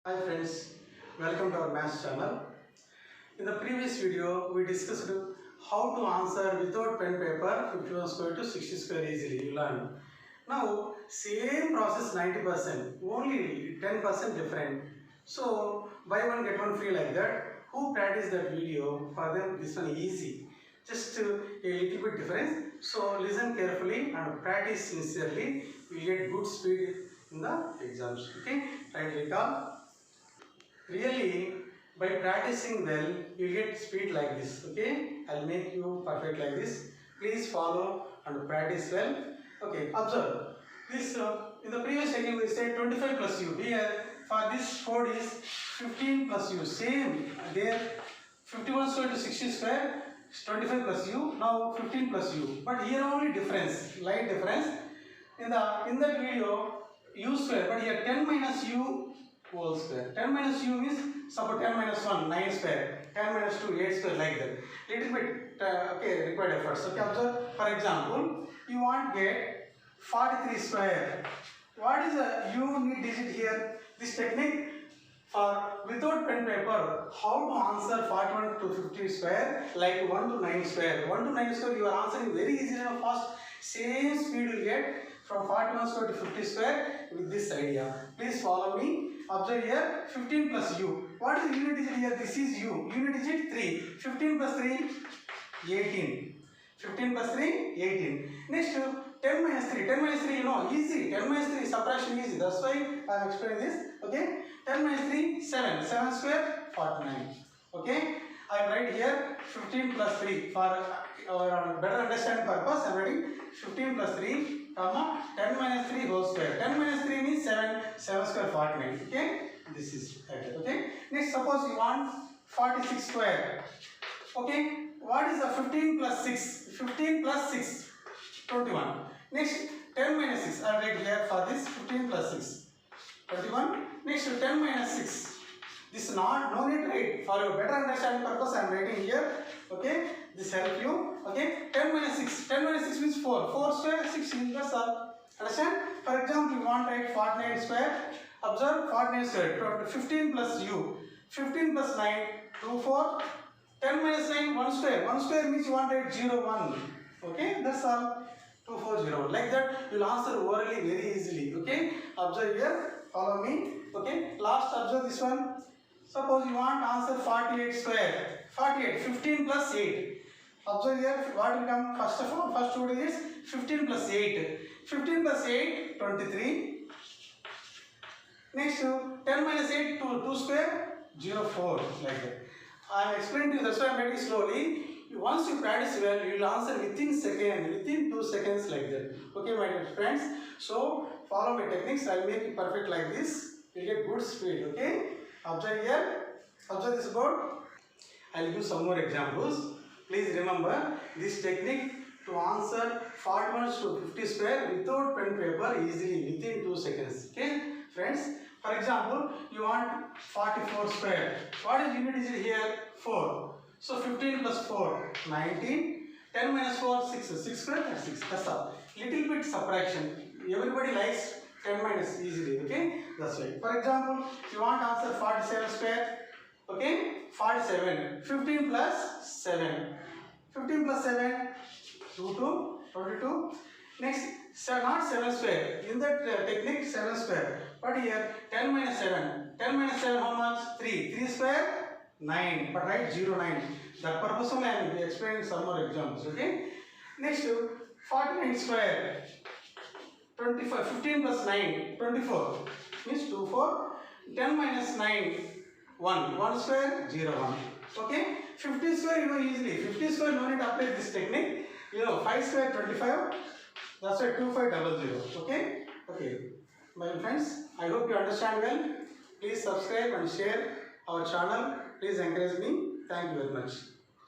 Hi friends, welcome to our maths channel. In the previous video, we discussed how to answer without pen paper 51 square to 60 square easily. You learned. Now, same process 90%, only 10% different. So, buy one get one free like that. Who practiced that video? For them, this one easy. Just a little bit difference. So, listen carefully and practice sincerely. You will get good speed in the exams. Okay? Right, recall. Really, by practicing well, you get speed like this. Okay, I'll make you perfect like this. Please follow and practice well. Okay, observe this. In the previous segment, we said 25 plus u. Here, for this code is 15 plus u. Same there, 51 square to 60 square, 25 plus u. Now 15 plus u. But here only difference, light difference. In that video, u square, but here 10 minus u whole square. 10 minus u means suppose 10 minus 1 9 square, 10 minus 2 8 square, like that. Little bit okay, required efforts. Okay, observe. For example, you want get 43 square. What is the unit digit here? This technique for without pen paper, how to answer 41 to 50 square like 1 to 9 square. 1 to 9 square you are answering very easily and fast. Same speed you get from 41 square to 50 square with this idea. Please follow me. Observe here 15 plus u. What is the unit digit here? This is u. Unit digit 3. 15 plus 3 18. 15 plus 3 18. Next 10 minus 3. 10 minus 3 you know easy. 10 minus 3 subtraction easy. That's why I am explaining this. Okay. 10 minus 3 7. 7 square 49. Okay. I write here 15 plus 3 for better understanding purpose. I am writing 15 plus 3 comma 10 minus 3 whole square. 10 minus 3 means 7. 7 square 49. Okay. This is okay. Next suppose you want 46 square. Okay. What is the 15 plus 6? 15 plus 6 21. Next 10 minus 6. I write here for this 15 plus 6 21. Next 10 minus 6. This is not no need write. For your better understanding purpose I am writing here. Okay. This help you. Okay. 10 minus 6. 10 minus 6 means 4. 4 square 6 inverse up. Understand? For example, you want to write 49 square. Observe 49 square. 15 plus u. 15 plus 9 2 4. 10 minus 9 1 square. 1 square means you want to write 0 1. Okay. That's all. 2401. Like that you will answer orally very easily. Okay. Observe here. Follow me. Okay. Last observe this one. Suppose you want answer 48 square. 48. 15 plus 8. Observe here what will come first of all. First two digits 15 plus 8. 15 plus 8 23. Next 10 minus 8 2 square 0 4 like that. I am explaining to you, that's why I am writing slowly. Once you practice well, you will answer within 2 seconds like that. Okay, my dear friends. So follow my techniques. I will make it perfect like this. You will get good speed. Okay. Observe here. Observe this board. I will give some more examples. Please remember this technique to answer 41 to 50 square without pen paper easily within 2 seconds. Okay, friends. For example, you want 44 square. What is unit digit here? 4. So 15 plus 4 19. 10 minus 4 6. 6 square that's 6. That's all. Little bit subtraction. Everybody likes 10 minus easily. Okay, that's right. For example, you want answer 47 square. Okay, 47. 15 plus 7. 15 plus 7 22. Next, not 7 square. In that technique, 7 square. But here, 10 minus 7. 10 minus 7, how much? 3. 3 square? 9. But write 0, 9. That purpose only I am explaining some more examples. Okay. Next, 49 square. 25. 15 plus 9. 24. Means 2, 4. 10 minus 9. 1. 1 square? 0, 1. Okay. 50 square you know easily. 50 square no need to apply this technique. You know 5 square 25. That's why 2500. Okay. Okay. My friends, I hope you understand well. Please subscribe and share our channel. Please encourage me. Thank you very much.